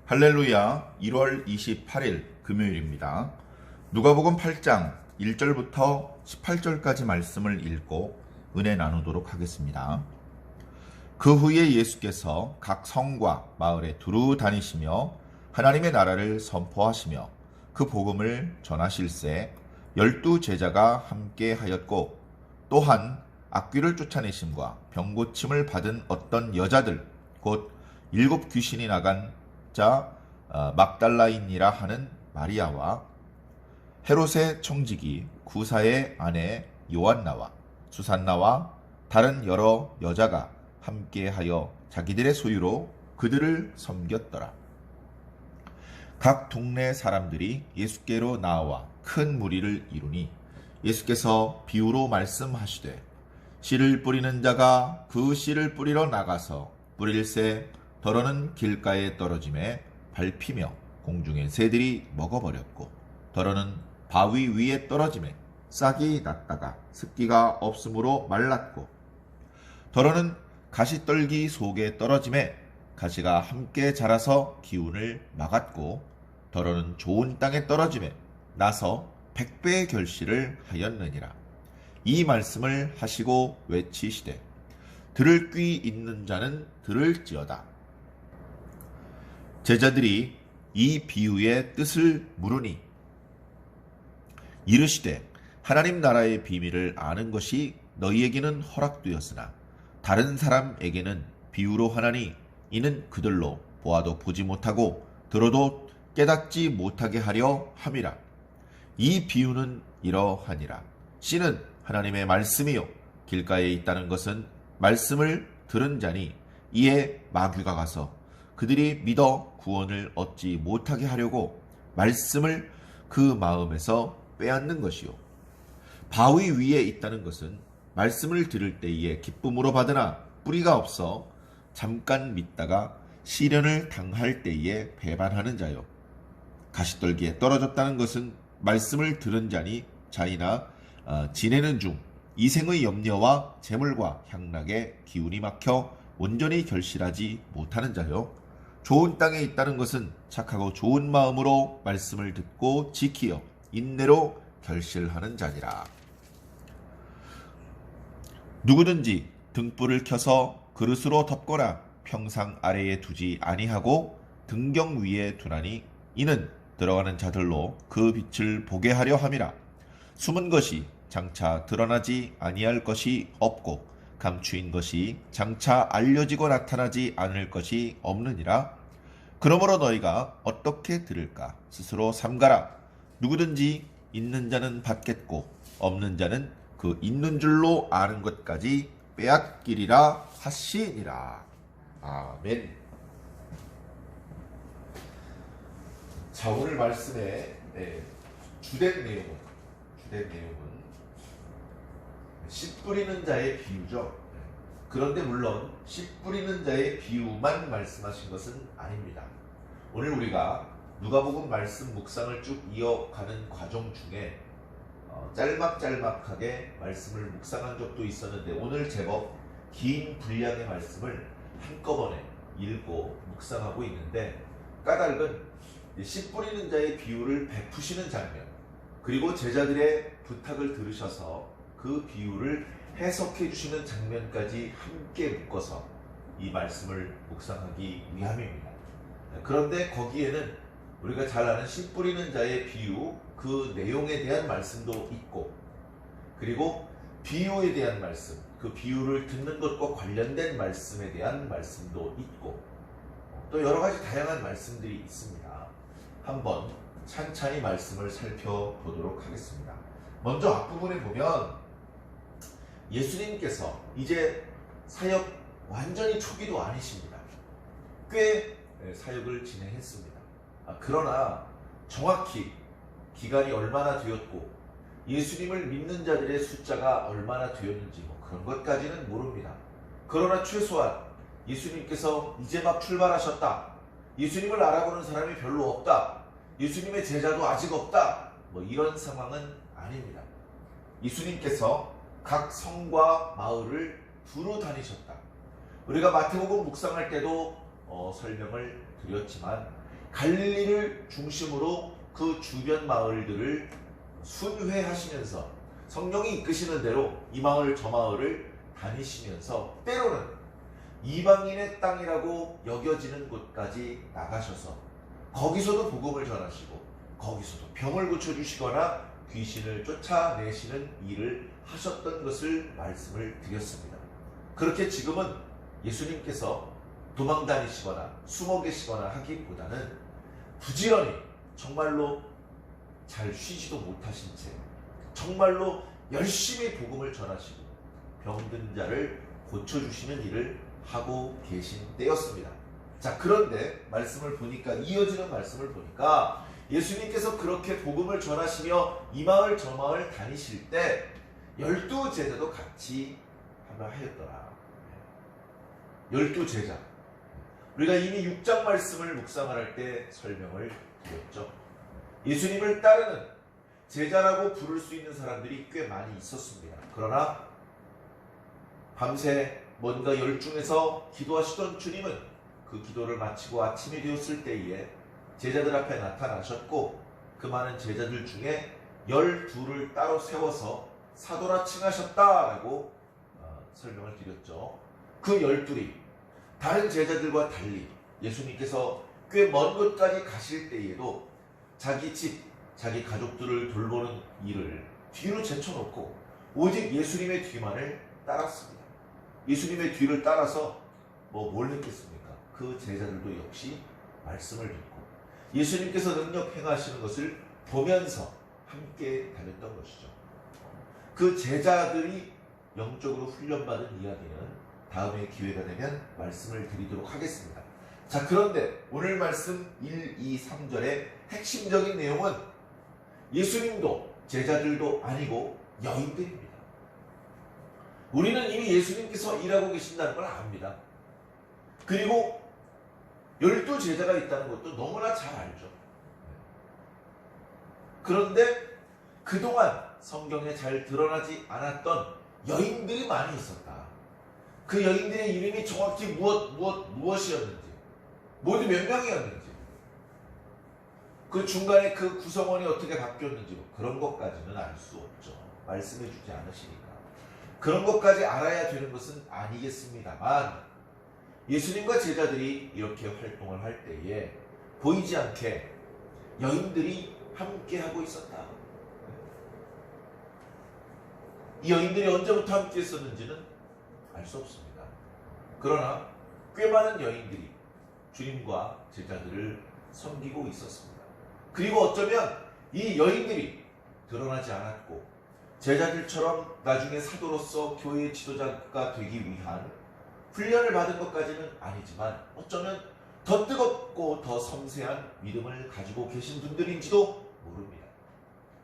할렐루야. 1월 28일 금요일입니다. 누가복음 8장 1절부터 18절까지 말씀을 읽고 은혜 나누도록 하겠습니다. 그 후에 예수께서 각 성과 마을에 두루 다니시며 하나님의 나라를 선포하시며 그 복음을 전하실세 12 제자가 함께 하였고, 또한 악귀를 쫓아내심과 병고침을 받은 어떤 여자들 곧 7 귀신이 나간 자 막달라인이라 하는 마리아와 헤롯의 청지기 구사의 아내 요한나와 수산나와 다른 여러 여자가 함께하여 자기들의 소유로 그들을 섬겼더라. 각 동네 사람들이 예수께로 나와 큰 무리를 이루니 예수께서 비유로 말씀하시되, 씨를 뿌리는 자가 그 씨를 뿌리러 나가서 뿌릴새 더러는 길가에 떨어짐에 밟히며 공중의 새들이 먹어버렸고, 더러는 바위 위에 떨어짐에 싹이 났다가 습기가 없으므로 말랐고, 더러는 가시떨기 속에 떨어짐에 가시가 함께 자라서 기운을 막았고, 더러는 좋은 땅에 떨어짐에 나서 100배의 결실을 하였느니라. 이 말씀을 하시고 외치시되, 들을 귀 있는 자는 들을지어다. 제자들이 이 비유의 뜻을 물으니 이르시되, 하나님 나라의 비밀을 아는 것이 너희에게는 허락되었으나 다른 사람에게는 비유로 하나니, 이는 그들로 보아도 보지 못하고 들어도 깨닫지 못하게 하려 함이라. 이 비유는 이러하니라. 씨는 하나님의 말씀이요 길가에 있다는 것은 말씀을 들은 자니, 이에 마귀가 가서 그들이 믿어 구원을 얻지 못하게 하려고 말씀을 그 마음에서 빼앗는 것이요, 바위 위에 있다는 것은 말씀을 들을 때에 기쁨으로 받으나 뿌리가 없어 잠깐 믿다가 시련을 당할 때에 배반하는 자요, 가시떨기에 떨어졌다는 것은 말씀을 들은 자이나 지내는 중 이생의 염려와 재물과 향락에 기운이 막혀 온전히 결실하지 못하는 자요, 좋은 땅에 있다는 것은 착하고 좋은 마음으로 말씀을 듣고 지키어 인내로 결실하는 자니라. 누구든지 등불을 켜서 그릇으로 덮거나 평상 아래에 두지 아니하고 등경 위에 두나니, 이는 들어가는 자들로 그 빛을 보게 하려 함이라. 숨은 것이 장차 드러나지 아니할 것이 없고 감추인 것이 장차 알려지고 나타나지 않을 것이 없느니라. 그러므로 너희가 어떻게 들을까 스스로 삼가라. 누구든지 있는 자는 받겠고 없는 자는 그 있는 줄로 아는 것까지 빼앗기리라 하시니라. 아멘. 자, 오늘 말씀의 주된 내용은 씨 뿌리는 자의 비유죠. 그런데 물론 씨 뿌리는 자의 비유만 말씀하신 것은 아닙니다. 오늘 우리가 누가복음 말씀 묵상을 쭉 이어가는 과정 중에 짤막짤막하게 말씀을 묵상한 적도 있었는데, 오늘 제법 긴 분량의 말씀을 한꺼번에 읽고 묵상하고 있는데, 까닭은 씨 뿌리는 자의 비유를 베푸시는 장면, 그리고 제자들의 부탁을 들으셔서 그 비유를 해석해 주시는 장면까지 함께 묶어서 이 말씀을 묵상하기 위함입니다. 그런데 거기에는 우리가 잘 아는 씨 뿌리는 자의 비유, 그 내용에 대한 말씀도 있고, 그리고 비유에 대한 말씀, 그 비유를 듣는 것과 관련된 말씀에 대한 말씀도 있고, 또 여러 가지 다양한 말씀들이 있습니다. 한번 찬찬히 말씀을 살펴보도록 하겠습니다. 먼저 앞부분에 보면 예수님께서 이제 사역 완전히 초기도 아니십니다. 꽤 사역을 진행했습니다. 그러나 정확히 기간이 얼마나 되었고 예수님을 믿는 자들의 숫자가 얼마나 되었는지 그런 것까지는 모릅니다. 그러나 최소한 예수님께서 이제 막 출발하셨다, 예수님을 알아보는 사람이 별로 없다, 예수님의 제자도 아직 없다, 이런 상황은 아닙니다. 예수님께서 각 성과 마을을 두루 다니셨다. 우리가 마태복음 묵상할 때도 설명을 드렸지만 갈릴리를 중심으로 그 주변 마을들을 순회하시면서 성령이 이끄시는 대로 이 마을 저 마을을 다니시면서 때로는 이방인의 땅이라고 여겨지는 곳까지 나가셔서 거기서도 복음을 전하시고 거기서도 병을 고쳐주시거나 귀신을 쫓아내시는 일을 하셨던 것을 말씀을 드렸습니다. 그렇게 지금은 예수님께서 도망 다니시거나 숨어 계시거나 하기보다는 부지런히 정말로 잘 쉬지도 못하신 채 정말로 열심히 복음을 전하시고 병든 자를 고쳐주시는 일을 하고 계신 때였습니다. 자, 그런데 말씀을 보니까, 이어지는 말씀을 보니까 예수님께서 그렇게 복음을 전하시며 이 마을 저 마을 다니실 때 12제자도 같이 하였더라. 12제자. 우리가 이미 6장 말씀을 묵상을 할 때 설명을 드렸죠. 예수님을 따르는 제자라고 부를 수 있는 사람들이 꽤 많이 있었습니다. 그러나 밤새 뭔가 열중해서 기도하시던 주님은 그 기도를 마치고 아침이 되었을 때에 제자들 앞에 나타나셨고 그 많은 제자들 중에 12를 따로 세워서 사도라 칭하셨다라고 설명을 드렸죠. 그 12이 다른 제자들과 달리 예수님께서 꽤 먼 곳까지 가실 때에도 자기 집, 자기 가족들을 돌보는 일을 뒤로 제쳐놓고 오직 예수님의 뒤만을 따랐습니다. 예수님의 뒤를 따라서 뭘 했겠습니까? 그 제자들도 역시 말씀을 듣고 예수님께서 능력 행하시는 것을 보면서 함께 다녔던 것이죠. 그 제자들이 영적으로 훈련받은 이야기는 다음에 기회가 되면 말씀을 드리도록 하겠습니다. 자, 그런데 오늘 말씀 1, 2, 3절의 핵심적인 내용은 예수님도 제자들도 아니고 여인들입니다. 우리는 이미 예수님께서 일하고 계신다는 걸 압니다. 그리고 12제자가 있다는 것도 너무나 잘 알죠. 그런데 그동안 성경에 잘 드러나지 않았던 여인들이 많이 있었다. 그 여인들의 이름이 정확히 무엇이었는지, 모두 몇 명이었는지, 그 중간에 그 구성원이 어떻게 바뀌었는지 그런 것까지는 알 수 없죠. 말씀해 주지 않으시니까. 그런 것까지 알아야 되는 것은 아니겠습니다만 예수님과 제자들이 이렇게 활동을 할 때에 보이지 않게 여인들이 함께 하고 있었다. 이 여인들이 언제부터 함께 했었는지는 알 수 없습니다. 그러나 꽤 많은 여인들이 주님과 제자들을 섬기고 있었습니다. 그리고 어쩌면 이 여인들이 드러나지 않았고 제자들처럼 나중에 사도로서 교회의 지도자가 되기 위한 훈련을 받은 것까지는 아니지만 어쩌면 더 뜨겁고 더 섬세한 믿음을 가지고 계신 분들인지도 모릅니다.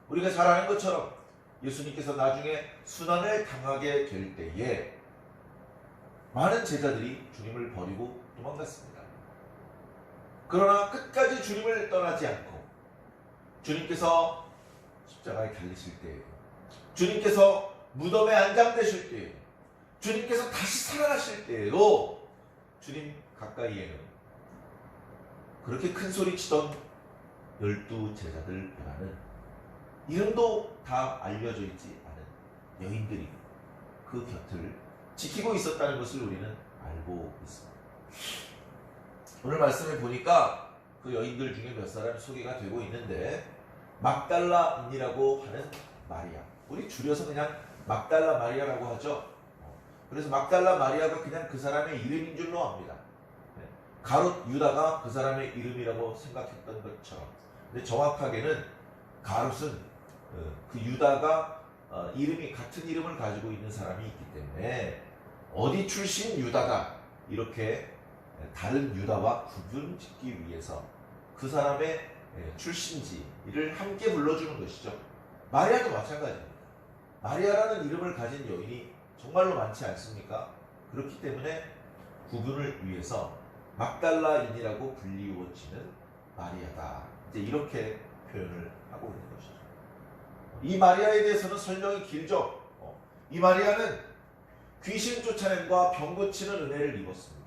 우리가 잘 아는 것처럼 예수님께서 나중에 순환을 당하게 될 때에 많은 제자들이 주님을 버리고 도망갔습니다. 그러나 끝까지 주님을 떠나지 않고 주님께서 십자가에 달리실 때에, 주님께서 무덤에 안장되실 때에, 주님께서 다시 살아나실 때에도 주님 가까이에는 그렇게 큰 소리 치던 12제자들보다는 이름도 다 알려져 있지 않은 여인들이 그 곁을 지키고 있었다는 것을 우리는 알고 있습니다. 오늘 말씀을 보니까 그 여인들 중에 몇 사람이 소개가 되고 있는데 막달라인이라고 하는 마리아, 우리 줄여서 그냥 막달라 마리아라고 하죠. 그래서 막달라 마리아가 그냥 그 사람의 이름인 줄로 압니다. 가롯 유다가 그 사람의 이름이라고 생각했던 것처럼. 근데 정확하게는 가롯은 그 유다가 이름이 같은 이름을 가지고 있는 사람이 있기 때문에 어디 출신 유다다 이렇게 다른 유다와 구분짓기 위해서 그 사람의 출신지를 함께 불러주는 것이죠. 마리아도 마찬가지입니다. 마리아라는 이름을 가진 여인이 정말로 많지 않습니까? 그렇기 때문에 구분을 위해서 막달라인이라고 불리워지는 마리아다. 이제 이렇게 표현을 하고 있는 것이죠. 이 마리아에 대해서는 설명이 길죠. 이 마리아는 귀신 쫓아냄과 병 고치는 은혜를 입었습니다.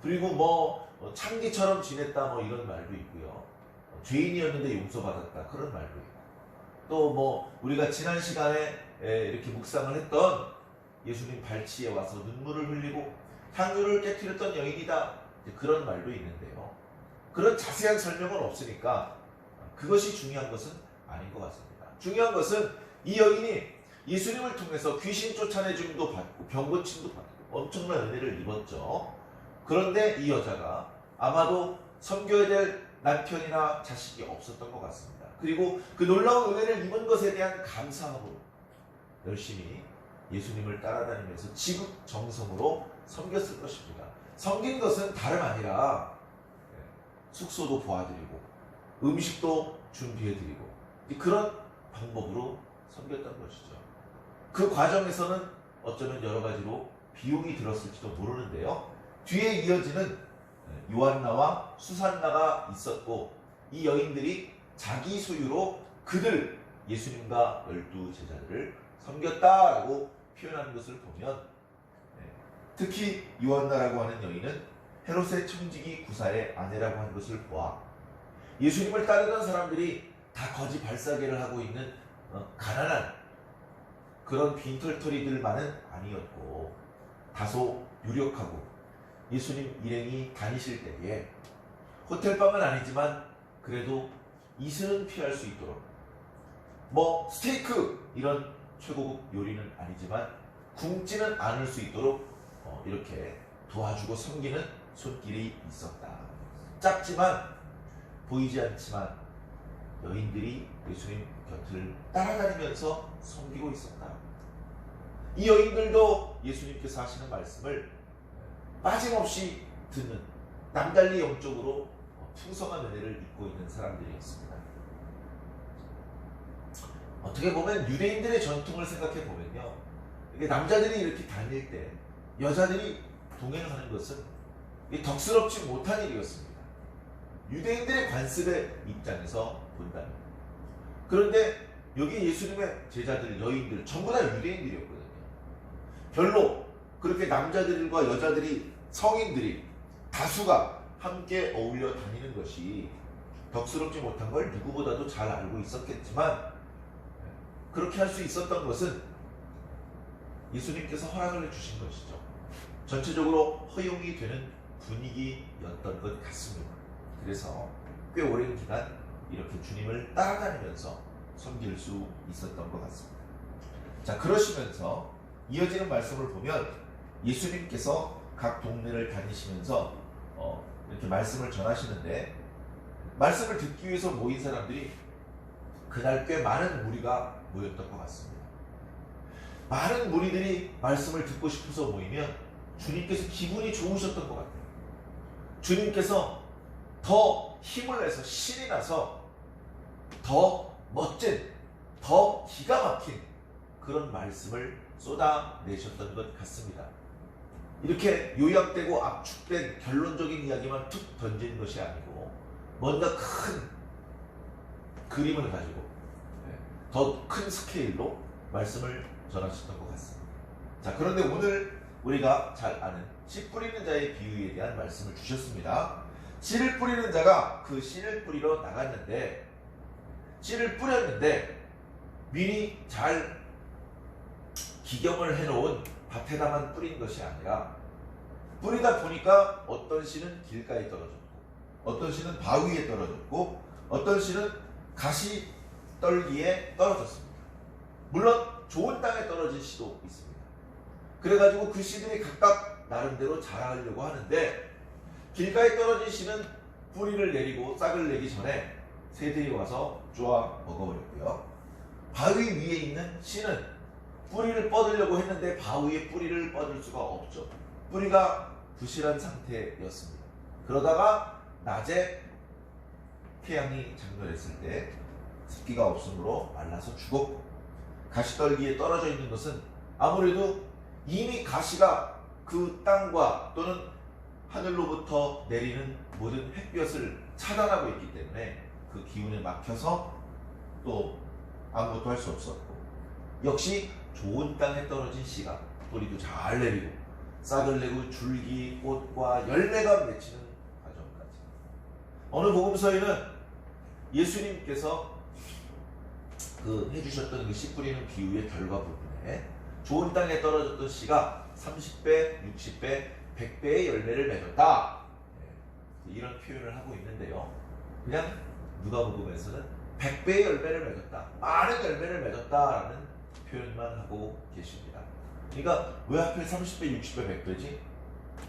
그리고 창기처럼 지냈다 뭐 이런 말도 있고요. 죄인이었는데 용서받았다 그런 말도 있고, 또 뭐 우리가 지난 시간에 이렇게 묵상을 했던 예수님 발치에 와서 눈물을 흘리고 향유를 깨뜨렸던 여인이다 그런 말도 있는데요. 그런 자세한 설명은 없으니까 그것이 중요한 것은 아닌 것 같습니다. 중요한 것은 이 여인이 예수님을 통해서 귀신 쫓아내줌도 받고 병 고침도 받고 엄청난 은혜를 입었죠. 그런데 이 여자가 아마도 섬겨야 될 남편이나 자식이 없었던 것 같습니다. 그리고 그 놀라운 은혜를 입은 것에 대한 감사함으로 열심히 예수님을 따라다니면서 지극정성으로 섬겼을 것입니다. 섬긴 것은 다름 아니라 숙소도 도와드리고 음식도 준비해드리고 그런 방법으로 섬겼던 것이죠. 그 과정에서는 어쩌면 여러 가지로 비용이 들었을지도 모르는데요. 뒤에 이어지는 요한나와 수산나가 있었고 이 여인들이 자기 소유로 그들 예수님과 12제자들을 섬겼다라고 표현하는 것을 보면, 특히 요한나라고 하는 여인은 헤롯의 청지기 구사의 아내라고 하는 것을 보아 예수님을 따르던 사람들이 다 거지 발사계를 하고 있는 가난한 그런 빈털터리들만은 아니었고 다소 유력하고 예수님 일행이 다니실 때에 호텔방은 아니지만 그래도 이슬은 피할 수 있도록 뭐 스테이크 이런 최고급 요리는 아니지만 굶지는 않을 수 있도록 이렇게 도와주고 섬기는 손길이 있었다. 작지만 보이지 않지만 여인들이 예수님 곁을 따라다니면서 섬기고 있었다. 이 여인들도 예수님께서 하시는 말씀을 빠짐없이 듣는 남달리 영적으로 풍성한 은혜를 입고 있는 사람들이었습니다. 어떻게 보면 유대인들의 전통을 생각해 보면요, 이게 남자들이 이렇게 다닐 때 여자들이 동행하는 것은 덕스럽지 못한 일이었습니다. 유대인들의 관습의 입장에서 본다면. 그런데 여기 예수님의 제자들, 여인들 전부 다 유대인들이었거든요. 별로 그렇게 남자들과 여자들이, 성인들이 다수가 함께 어울려 다니는 것이 덕스럽지 못한 걸 누구보다도 잘 알고 있었겠지만, 그렇게 할 수 있었던 것은 예수님께서 허락을 해주신 것이죠. 전체적으로 허용이 되는 분위기였던 것 같습니다. 그래서 꽤 오랜 기간 이렇게 주님을 따라다니면서 섬길 수 있었던 것 같습니다. 자, 그러시면서 이어지는 말씀을 보면 예수님께서 각 동네를 다니시면서 이렇게 말씀을 전하시는데, 말씀을 듣기 위해서 모인 사람들이 그날 꽤 많은 무리가 모였던 것 같습니다. 많은 무리들이 말씀을 듣고 싶어서 모이면 주님께서 기분이 좋으셨던 것 같아요. 주님께서 더 힘을 내서 신이 나서 더 멋진, 더 기가 막힌 그런 말씀을 쏟아내셨던 것 같습니다. 이렇게 요약되고 압축된 결론적인 이야기만 툭 던진 것이 아니고 뭔가 큰 그림을 가지고 더 큰 스케일로 말씀을 전하셨던 것 같습니다. 자, 그런데 오늘 우리가 잘 아는 씨 뿌리는 자의 비유에 대한 말씀을 주셨습니다. 씨를 뿌리는 자가 그 씨를 뿌리러 나갔는데, 씨를 뿌렸는데 미리 잘 기경을 해놓은 밭에다만 뿌린 것이 아니라 뿌리다 보니까 어떤 씨는 길가에 떨어졌고 어떤 씨는 바위에 떨어졌고 어떤 씨는 가시떨기에 떨어졌습니다. 물론 좋은 땅에 떨어진 씨도 있습니다. 그래가지고 그 씨들이 각각 나름대로 자라려고 하는데, 길가에 떨어진 씨는 뿌리를 내리고 싹을 내기 전에 새들이 와서 쪼아 먹어버렸고요. 바위 위에 있는 씨는 뿌리를 뻗으려고 했는데 바위에 뿌리를 뻗을 수가 없죠. 뿌리가 부실한 상태였습니다. 그러다가 낮에 태양이 장렬했을 때 습기가 없으므로 말라서 죽었고, 가시떨기에 떨어져 있는 것은 아무래도 이미 가시가 그 땅과 또는 하늘로부터 내리는 모든 햇볕을 차단하고 있기 때문에 그 기운에 막혀서 또 아무것도 할 수 없었고, 역시 좋은 땅에 떨어진 씨가 뿌리도 잘 내리고 싹을 내고 줄기, 꽃과 열매가 맺히는 과정, 어느 복음서에는 예수님께서 그 해주셨던 그 씨 뿌리는 비유의 결과 부분에 좋은 땅에 떨어졌던 씨가 30배, 60배, 100배의 열매를 맺었다. 이런 표현을 하고 있는데요. 그냥 누가복음에서는 100배의 열매를 맺었다. 많은 열매를 맺었다라는 표현만 하고 계십니다. 그러니까 왜 하필 30배, 60배, 100배지?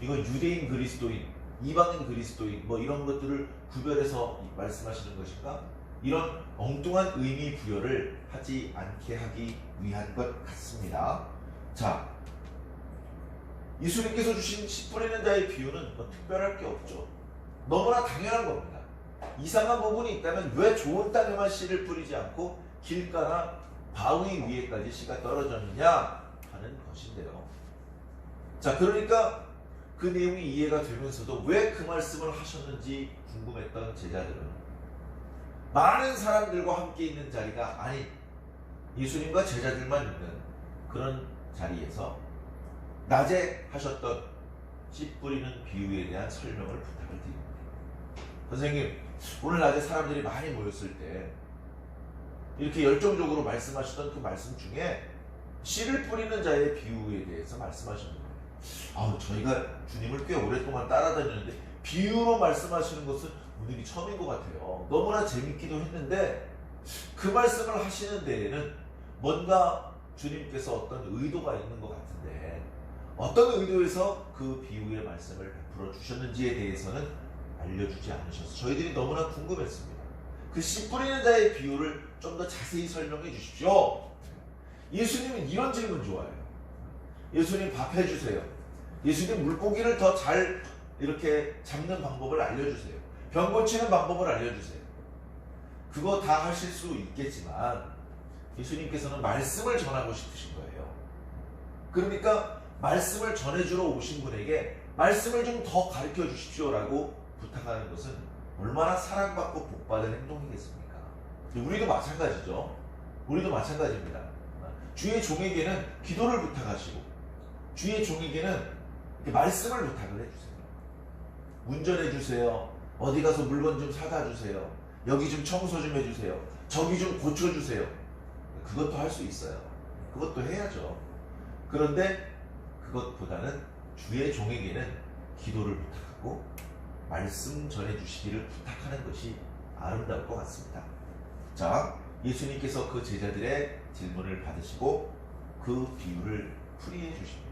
이건 유대인 그리스도인, 이방인 그리스도인 뭐 이런 것들을 구별해서 말씀하시는 것인가? 이런 엉뚱한 의미 부여를 하지 않게 하기 위한 것 같습니다. 자, 예수님께서 주신 씨 뿌리는 자의 비유는 뭐 특별할 게 없죠. 너무나 당연한 겁니다. 이상한 부분이 있다면 왜 좋은 땅에만 씨를 뿌리지 않고 길가나 바위 위에까지 씨가 떨어졌느냐 하는 것인데요. 자, 그러니까 그 내용이 이해가 되면서도 왜 그 말씀을 하셨는지 궁금했던 제자들은 많은 사람들과 함께 있는 자리가 아닌 예수님과 제자들만 있는 그런 자리에서 낮에 하셨던 씨 뿌리는 비유에 대한 설명을 부탁을 드립니다. 선생님, 오늘 낮에 사람들이 많이 모였을 때 이렇게 열정적으로 말씀하시던 그 말씀 중에 씨를 뿌리는 자의 비유에 대해서 말씀하셨는데, 저희가 주님을 꽤 오랫동안 따라다녔는데 비유로 말씀하시는 것은 오늘이 처음인 것 같아요. 너무나 재밌기도 했는데 그 말씀을 하시는 데에는 뭔가 주님께서 어떤 의도가 있는 것 같은데 어떤 의도에서 그 비유의 말씀을 베풀어 주셨는지에 대해서는 알려주지 않으셔서 저희들이 너무나 궁금했습니다. 그 씨 뿌리는 자의 비유를 좀 더 자세히 설명해 주십시오. 예수님은 이런 질문 좋아해요. 예수님 밥 해주세요. 예수님 물고기를 더 잘 이렇게 잡는 방법을 알려주세요. 병 고치는 방법을 알려주세요. 그거 다 하실 수 있겠지만 예수님께서는 말씀을 전하고 싶으신 거예요. 그러니까 말씀을 전해주러 오신 분에게 말씀을 좀 더 가르쳐 주십시오라고 부탁하는 것은 얼마나 사랑받고 복받은 행동이겠습니까? 우리도 마찬가지죠. 우리도 마찬가지입니다. 주의 종에게는 기도를 부탁하시고 주의 종에게는 이렇게 말씀을 부탁을 해주세요. 운전해주세요. 어디 가서 물건 좀 사다 주세요. 여기 좀 청소 좀 해주세요. 저기 좀 고쳐주세요. 그것도 할 수 있어요. 그것도 해야죠. 그런데 그것보다는 주의 종에게는 기도를 부탁하고 말씀 전해주시기를 부탁하는 것이 아름다울 것 같습니다. 자, 예수님께서 그 제자들의 질문을 받으시고 그 비유를 풀이해 주십니다.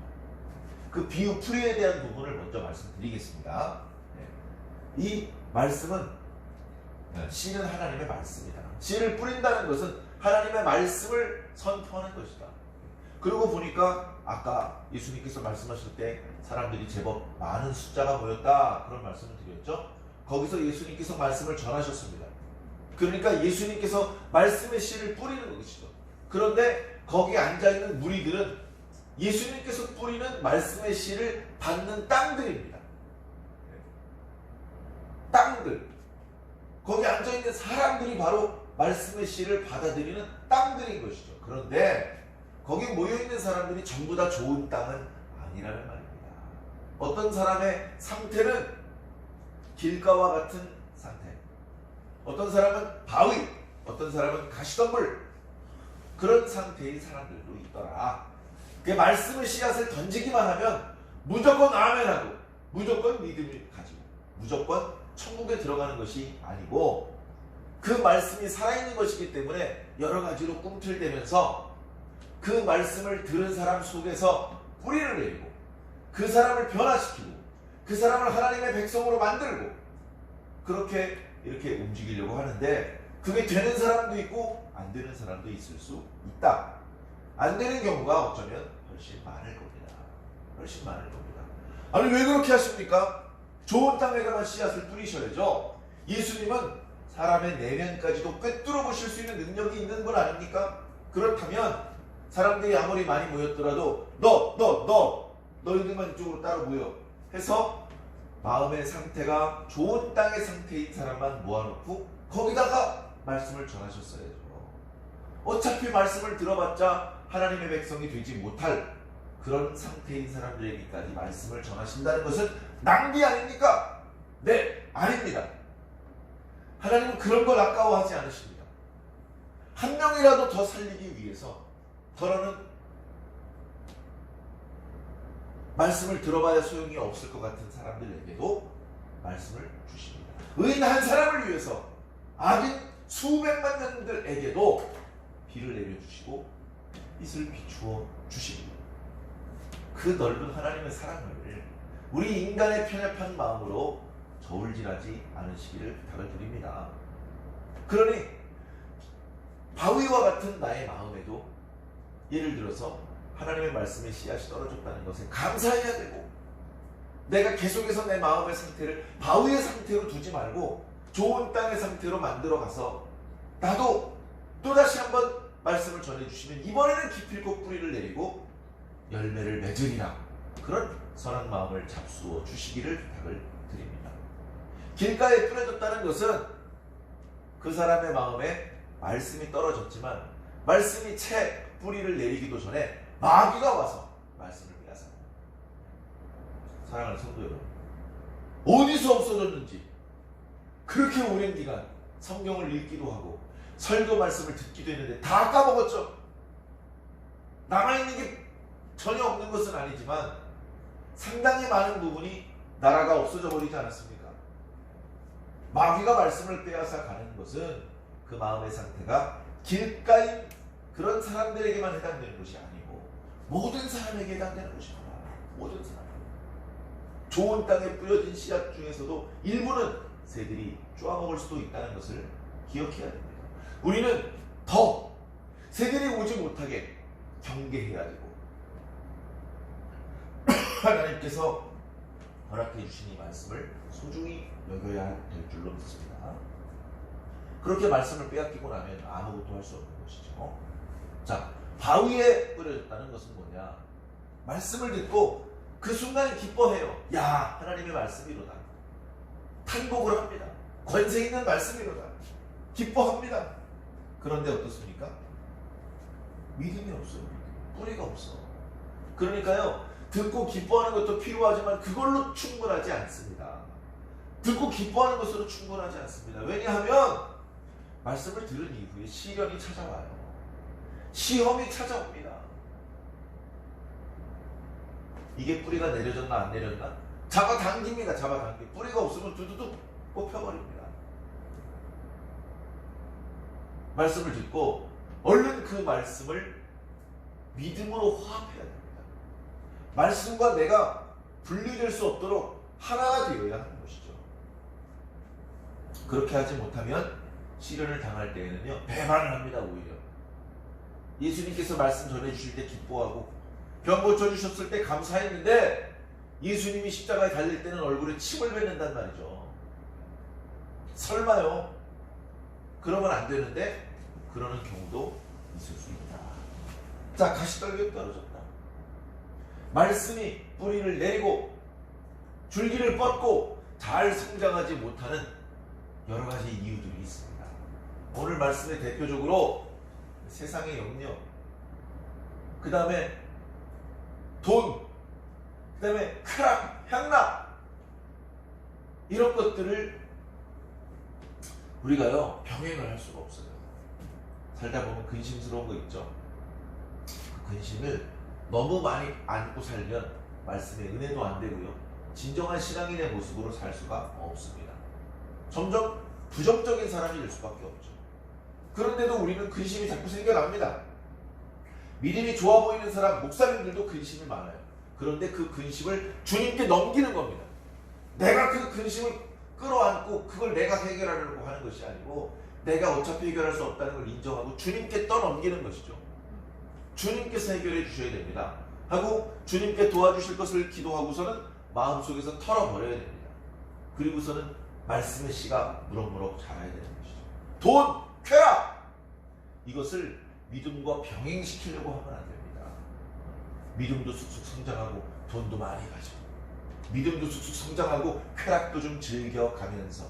그 비유 풀이에 대한 부분을 먼저 말씀드리겠습니다. 이 말씀은 씨는 하나님의 말씀이다. 씨를 뿌린다는 것은 하나님의 말씀을 선포하는 것이다. 그러고 보니까 아까 예수님께서 말씀하실 때 사람들이 제법 많은 숫자가 모였다 그런 말씀을 드렸죠. 거기서 예수님께서 말씀을 전하셨습니다. 그러니까 예수님께서 말씀의 씨를 뿌리는 것이죠. 그런데 거기에 앉아있는 무리들은 예수님께서 뿌리는 말씀의 씨를 받는 땅들입니다. 땅들. 거기 앉아있는 사람들이 바로 말씀의 씨를 받아들이는 땅들인 것이죠. 그런데 거기 모여있는 사람들이 전부 다 좋은 땅은 아니라는 말입니다. 어떤 사람의 상태는 길가와 같은 상태, 어떤 사람은 바위, 어떤 사람은 가시덤불, 그런 상태의 사람들도 있더라. 그 말씀의 씨앗을 던지기만 하면 무조건 아멘하고 무조건 믿음을 가지고 무조건 천국에 들어가는 것이 아니고 그 말씀이 살아있는 것이기 때문에 여러 가지로 꿈틀대면서 그 말씀을 들은 사람 속에서 뿌리를 내리고 그 사람을 변화시키고 그 사람을 하나님의 백성으로 만들고 그렇게 이렇게 움직이려고 하는데 그게 되는 사람도 있고 안 되는 사람도 있을 수 있다. 안 되는 경우가 어쩌면 훨씬 많을 겁니다. 훨씬 많을 겁니다. 아니 왜 그렇게 하십니까? 좋은 땅에다가 씨앗을 뿌리셔야죠. 예수님은 사람의 내면까지도 꿰뚫어 보실 수 있는 능력이 있는 분 아닙니까? 그렇다면 사람들이 아무리 많이 모였더라도 너희들만 이쪽으로 따로 모여 해서 마음의 상태가 좋은 땅의 상태인 사람만 모아놓고 거기다가 말씀을 전하셨어야죠. 어차피 말씀을 들어봤자 하나님의 백성이 되지 못할 그런 상태인 사람들에게까지 말씀을 전하신다는 것은 낭비 아닙니까? 네, 아닙니다. 하나님은 그런 걸 아까워하지 않으십니다. 한 명이라도 더 살리기 위해서 더러는 말씀을 들어봐야 소용이 없을 것 같은 사람들에게도 말씀을 주십니다. 의인 한 사람을 위해서 악인 수백만 년들에게도 비를 내려주시고 빛을 비추어 주십니다. 그 넓은 하나님의 사랑을 우리 인간의 편협한 마음으로 저울질하지 않으시기를 부탁을 드립니다. 그러니 바위와 같은 나의 마음에도 예를 들어서 하나님의 말씀에 씨앗이 떨어졌다는 것에 감사해야 되고, 내가 계속해서 내 마음의 상태를 바위의 상태로 두지 말고 좋은 땅의 상태로 만들어 가서 나도 또다시 한번 말씀을 전해주시면 이번에는 기필코 뿌리를 내리고 열매를 맺으리라, 그런 선한 마음을 잡수어 주시기를 부탁을 드립니다. 길가에 뿌려졌다는 것은 그 사람의 마음에 말씀이 떨어졌지만 말씀이 채 뿌리를 내리기도 전에 마귀가 와서 말씀을 빼앗아요. 사랑하는 성도 여러분, 어디서 없어졌는지 그렇게 오랜 기간 성경을 읽기도 하고 설교 말씀을 듣기도 했는데 다 까먹었죠. 남아있는 게 전혀 없는 것은 아니지만 상당히 많은 부분이 나라가 없어져 버리지 않았습니까? 마귀가 말씀을 빼앗아 가는 것은 그 마음의 상태가 길가인 그런 사람들에게만 해당되는 것이 아니고 모든 사람에게 해당되는 것입니다. 모든 사람. 좋은 땅에 뿌려진 씨앗 중에서도 일부는 새들이 쪼아먹을 수도 있다는 것을 기억해야 됩니다. 우리는 더 새들이 오지 못하게 경계해야 되고 하나님께서 허락해 주신 이 말씀을 소중히 여겨야 될 줄로 믿습니다. 그렇게 말씀을 빼앗기고 나면 아무것도 할 수 없는 것이죠. 자, 바위에 뿌려졌다는 것은 뭐냐? 말씀을 듣고 그 순간 기뻐해요. 야, 하나님의 말씀이로다. 탄복을 합니다. 권세 있는 말씀이로다. 기뻐합니다. 그런데 어떻습니까? 믿음이 없어요. 뿌리가 없어. 그러니까요, 듣고 기뻐하는 것도 필요하지만 그걸로 충분하지 않습니다. 듣고 기뻐하는 것으로 충분하지 않습니다. 왜냐하면 말씀을 들은 이후에 시련이 찾아와요. 시험이 찾아옵니다. 이게 뿌리가 내려졌나 안 내렸나? 잡아당깁니다. 잡아당기. 뿌리가 없으면 두두둑 뽑혀버립니다. 말씀을 듣고 얼른 그 말씀을 믿음으로 화합해야 됩니다. 말씀과 내가 분리될 수 없도록 하나가 되어야 하는 것이죠. 그렇게 하지 못하면 시련을 당할 때에는요, 배반을 합니다. 오히려 예수님께서 말씀 전해주실 때 기뻐하고 병 고쳐주셨을 때 감사했는데 예수님이 십자가에 달릴 때는 얼굴에 침을 뱉는단 말이죠. 설마요? 그러면 안 되는데 그러는 경우도 있을 수 있다. 자, 가시떨기에 떨어졌다. 말씀이 뿌리를 내리고 줄기를 뻗고 잘 성장하지 못하는 여러 가지 이유들이 있습니다. 오늘 말씀에 대표적으로 세상의 영역, 그 다음에 돈, 그 다음에 쾌락, 향락, 이런 것들을 우리가요 병행을 할 수가 없어요. 살다 보면 근심스러운 거 있죠. 그 근심을 너무 많이 안고 살면 말씀의 은혜도 안 되고요, 진정한 신앙인의 모습으로 살 수가 없습니다. 점점 부정적인 사람이 될 수밖에 없죠. 그런데도 우리는 근심이 자꾸 생겨납니다. 믿음이 좋아 보이는 사람, 목사님들도 근심이 많아요. 그런데 그 근심을 주님께 넘기는 겁니다. 내가 그 근심을 끌어안고 그걸 내가 해결하려고 하는 것이 아니고 내가 어차피 해결할 수 없다는 걸 인정하고 주님께 떠넘기는 것이죠. 주님께서 해결해 주셔야 됩니다. 하고 주님께 도와주실 것을 기도하고서는 마음속에서 털어버려야 됩니다. 그리고서는 말씀의 씨가 무럭무럭 자라야 되는 것이죠. 돈, 쾌락, 이것을 믿음과 병행시키려고 하면 안 됩니다. 믿음도 쑥쑥 성장하고 돈도 많이 가지고 믿음도 쑥쑥 성장하고 쾌락도 좀 즐겨가면서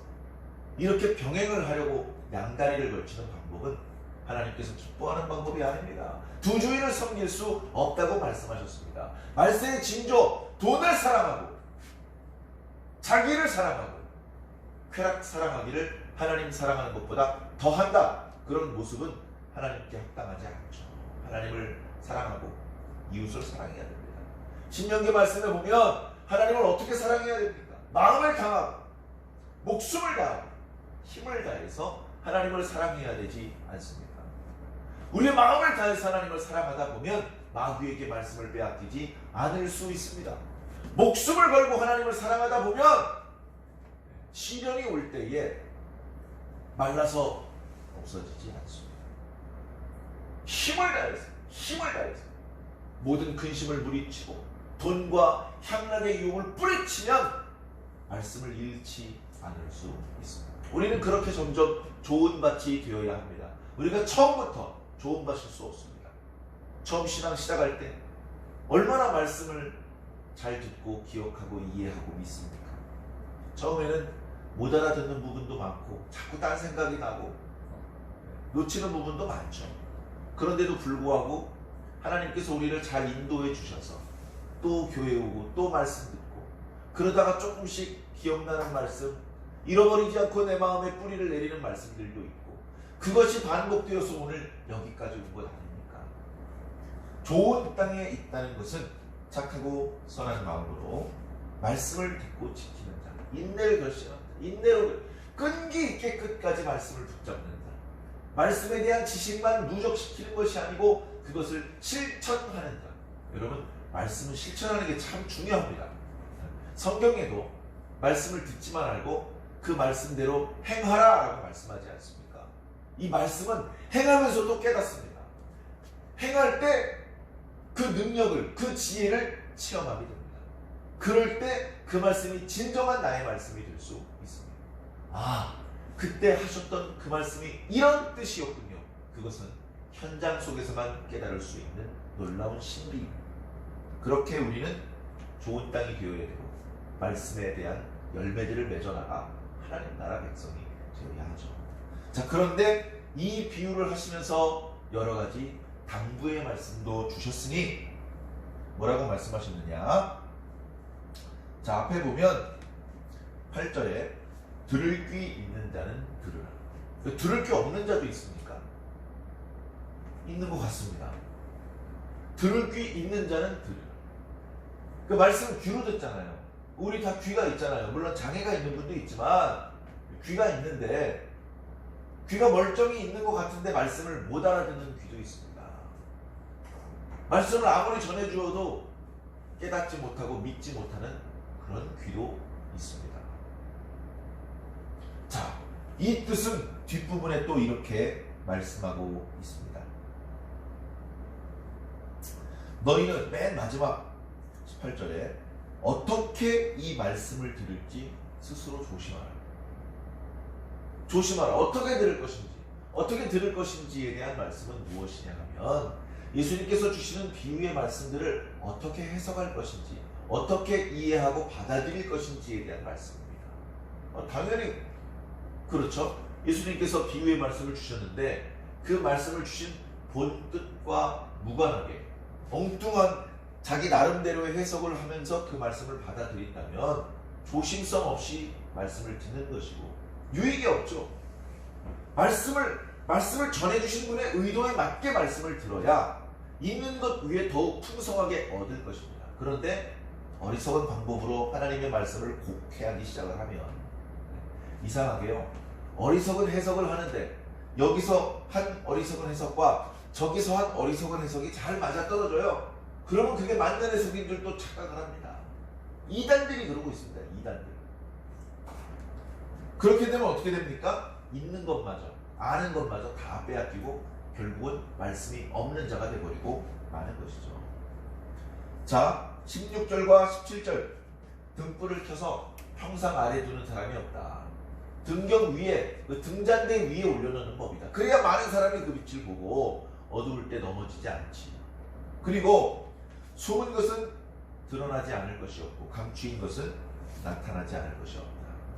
이렇게 병행을 하려고 양다리를 걸치는 방법은 하나님께서 기뻐하는 방법이 아닙니다. 두 주인을 섬길 수 없다고 말씀하셨습니다. 말세의 징조, 돈을 사랑하고 자기를 사랑하고 쾌락 사랑하기를 하나님 사랑하는 것보다 더한다. 그런 모습은 하나님께 합당하지 않죠. 하나님을 사랑하고 이웃을 사랑해야 됩니다. 신명기 말씀에 보면 하나님을 어떻게 사랑해야 됩니까? 마음을 다하고 목숨을 다하고 힘을 다해서 하나님을 사랑해야 되지 않습니까? 우리의 마음을 다해서 하나님을 사랑하다 보면 마귀에게 말씀을 빼앗기지 않을 수 있습니다. 목숨을 걸고 하나님을 사랑하다 보면 시련이 올 때에 말라서 없어지지 않습니다. 힘을 다해서 모든 근심을 물리치고 돈과 향락의 유혹을 뿌리치면 말씀을 잃지 않을 수 있습니다. 우리는 그렇게 점점 좋은 밭이 되어야 합니다. 우리가 처음부터 좋은 밭일 수 없습니다. 처음 신앙 시작할 때 얼마나 말씀을 잘 듣고 기억하고 이해하고 믿습니까? 처음에는 못 알아듣는 부분도 많고 자꾸 딴 생각이 나고 놓치는 부분도 많죠. 그런데도 불구하고 하나님께서 우리를 잘 인도해 주셔서 또 교회 오고 또 말씀 듣고 그러다가 조금씩 기억나는 말씀, 잃어버리지 않고 내 마음에 뿌리를 내리는 말씀들도 있고 그것이 반복되어서 오늘 여기까지 온 것 아닙니까? 좋은 땅에 있다는 것은 착하고 선한 마음으로 말씀을 듣고 지키는 자, 인내를 결심한다. 인내로 끈기 있게 끝까지 말씀을 붙잡는 자, 말씀에 대한 지식만 누적시키는 것이 아니고 그것을 실천하는 자. 여러분, 말씀을 실천하는 게 참 중요합니다. 성경에도 말씀을 듣지만 알고 그 말씀대로 행하라 라고 말씀하지 않습니까? 이 말씀은 행하면서도 깨닫습니다. 행할 때 그 능력을, 그 지혜를 체험하게 됩니다. 그럴 때 그 말씀이 진정한 나의 말씀이 될 수 있습니다. 아, 그때 하셨던 그 말씀이 이런 뜻이었군요. 그것은 현장 속에서만 깨달을 수 있는 놀라운 신비입니다. 그렇게 우리는 좋은 땅이 되어야 되고 말씀에 대한 열매들을 맺어나가 하나님 나라 백성이 되어야 하죠. 자, 그런데 이 비유를 하시면서 여러 가지 당부의 말씀도 주셨으니 뭐라고 말씀하셨느냐? 자, 앞에 보면 8절에 들을 귀 있는 자는 들으라. 들을 귀 없는 자도 있습니까? 있는 것 같습니다. 들을 귀 있는 자는 들으라. 그 말씀 귀로 듣잖아요. 우리 다 귀가 있잖아요. 물론 장애가 있는 분도 있지만 귀가 있는데 귀가 멀쩡히 있는 것 같은데 말씀을 못 알아듣는 귀도 있습니다. 말씀을 아무리 전해주어도 깨닫지 못하고 믿지 못하는 그런 귀도 있습니다. 자, 이 뜻은 뒷부분에 또 이렇게 말씀하고 있습니다. 너희는 맨 마지막 18절에 어떻게 이 말씀을 들을지 스스로 조심하라. 조심하라. 어떻게 들을 것인지, 어떻게 들을 것인지에 대한 말씀은 무엇이냐 하면 예수님께서 주시는 비유의 말씀들을 어떻게 해석할 것인지, 어떻게 이해하고 받아들일 것인지에 대한 말씀입니다. 당연히 그렇죠. 예수님께서 비유의 말씀을 주셨는데 그 말씀을 주신 본 뜻과 무관하게 엉뚱한 자기 나름대로의 해석을 하면서 그 말씀을 받아들인다면 조심성 없이 말씀을 듣는 것이고 유익이 없죠. 말씀을 전해주신 분의 의도에 맞게 말씀을 들어야 있는 것 위에 더욱 풍성하게 얻을 것입니다. 그런데 어리석은 방법으로 하나님의 말씀을 곡해하기 시작을 하면 이상하게요, 어리석은 해석을 하는데 여기서 한 어리석은 해석과 저기서 한 어리석은 해석이 잘 맞아떨어져요. 그러면 그게 맞는 해석인 줄 또 착각을 합니다. 이단들이 그러고 있습니다. 이단들. 그렇게 되면 어떻게 됩니까? 있는 것마저, 아는 것마저 다 빼앗기고 결국은 말씀이 없는 자가 되어버리고 마는 것이죠. 자, 16절과 17절. 등불을 켜서 평상 아래 두는 사람이 없다. 등경 위에, 그 등잔대 위에 올려놓는 법이다. 그래야 많은 사람이 그 빛을 보고 어두울 때 넘어지지 않지. 그리고 숨은 것은 드러나지 않을 것이 없고 감추인 것은 나타나지 않을 것이 없다.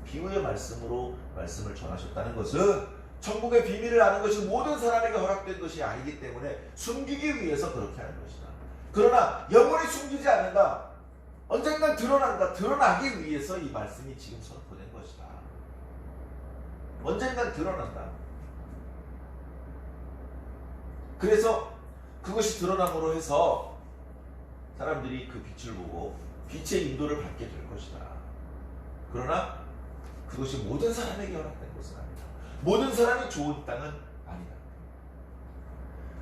비유의 말씀으로 말씀을 전하셨다는 것은 천국의 비밀을 아는 것이 모든 사람에게 허락된 것이 아니기 때문에 숨기기 위해서 그렇게 하는 것이다. 그러나 영원히 숨기지 않는다. 언젠간 드러난다. 드러나기 위해서 이 말씀이 지금 선포된 것이다. 언젠간 드러난다. 그래서 그것이 드러남으로 해서 사람들이 그 빛을 보고 빛의 인도를 받게 될 것이다. 그러나 그것이 모든 사람에게 허락된 것은 아니다. 모든 사람이 좋은 땅은 아니다.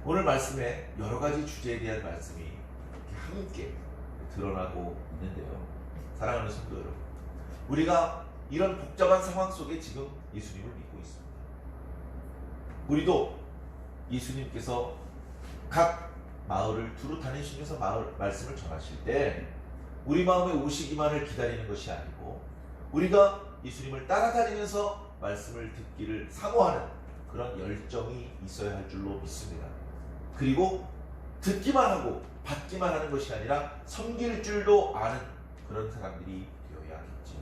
오늘 말씀에 여러 가지 주제에 대한 말씀이 함께 드러나고 있는데요. 사랑하는 성도 여러분, 우리가 이런 복잡한 상황 속에 지금 예수님을 믿고 있습니다. 우리도 예수님께서 각 마을을 두루 다니시면서 말씀을 전하실 때 우리 마음에 오시기만을 기다리는 것이 아니고 우리가 예수님을 따라다니면서 말씀을 듣기를 사모하는 그런 열정이 있어야 할 줄로 믿습니다. 그리고 듣기만 하고 받기만 하는 것이 아니라 섬길 줄도 아는 그런 사람들이 되어야 하겠죠.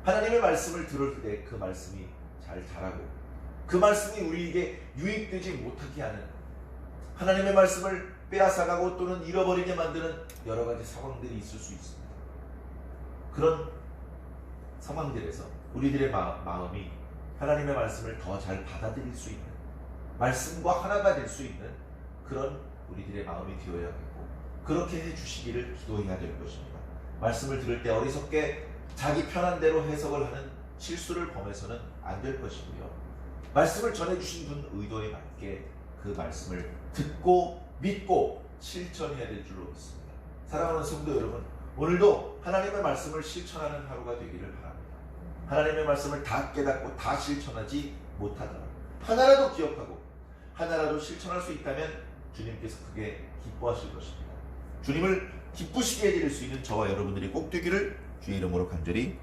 하나님의 말씀을 들을 때 그 말씀이 잘 자라고 그 말씀이 우리에게 유익되지 못하게 하는 하나님의 말씀을 빼앗아가고 또는 잃어버리게 만드는 여러 가지 상황들이 있을 수 있습니다. 그런 상황들에서 우리들의 마음이 하나님의 말씀을 더 잘 받아들일 수 있는 말씀과 하나가 될 수 있는 그런 우리들의 마음이 되어야겠고 그렇게 해주시기를 기도해야 될 것입니다. 말씀을 들을 때 어리석게 자기 편한 대로 해석을 하는 실수를 범해서는 안 될 것이고요. 말씀을 전해주신 분 의도에 맞게 그 말씀을 듣고 믿고 실천해야 될 줄로 믿습니다. 사랑하는 성도 여러분, 오늘도 하나님의 말씀을 실천하는 하루가 되기를 바랍니다. 하나님의 말씀을 다 깨닫고 다 실천하지 못하더라도 하나라도 기억하고 하나라도 실천할 수 있다면 주님께서 크게 기뻐하실 것입니다. 주님을 기쁘시게 해드릴 수 있는 저와 여러분들이 꼭 되기를 주의 이름으로 간절히